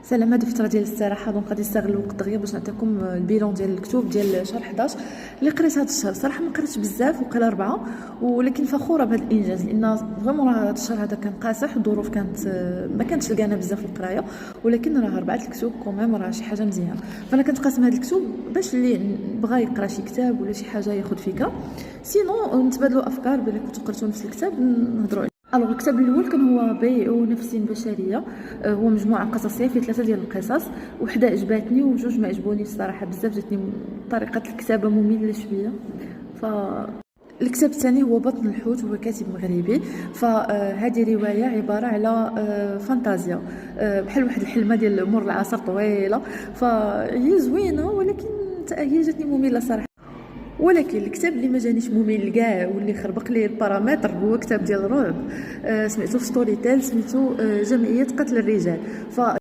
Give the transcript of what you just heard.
سلام. هذه فتره ديال الاستراحه، دونك غادي نستغل الوقت دغيا باش نعطيكم البيلون ديال الكتب ديال شهر 11 اللي قريت هذا الشهر. صراحه ما قريتش بزاف، وقيله 4، ولكن فخوره بهذا الانجاز لان فريمون راه هذا الشهر هذا كان قاصح، الظروف كانت ما كانتش لقانا بزاف القرايه، ولكن راه 4 الكتب كوميم راه شي حاجه مزيانه. فانا كنتقاسم هاد الكتب باش اللي بغى يقرا شي كتاب ولا شي حاجه ياخذ فكره، سينو نتبادلوا افكار بلي كنتو قريتو نفس الكتاب نهضروا. الوغ الكتاب الاول كان هو بيع نفس بشريه، هو مجموعه قصصيه في 3 ديال القصص، وحده عجباتني وجوج ما عجبونيش الصراحه بزاف، جاتني طريقه الكتابه ممله شويه. ف الكتاب الثاني هو بطن الحوت، هو كاتب مغربي. فهذه روايه عباره على فانتازيا، بحال واحد الحلمه ديال مور العصر طويله، فهي زوينه ولكن هي جاتني ممله صراحه. ولكن الكتاب اللي ما جانيش ممل كاع واللي خربق لي البارامتر هو كتاب ديال الرعب، سمعته في ستوري تيل، سميتو جمعيه قتل الرجال.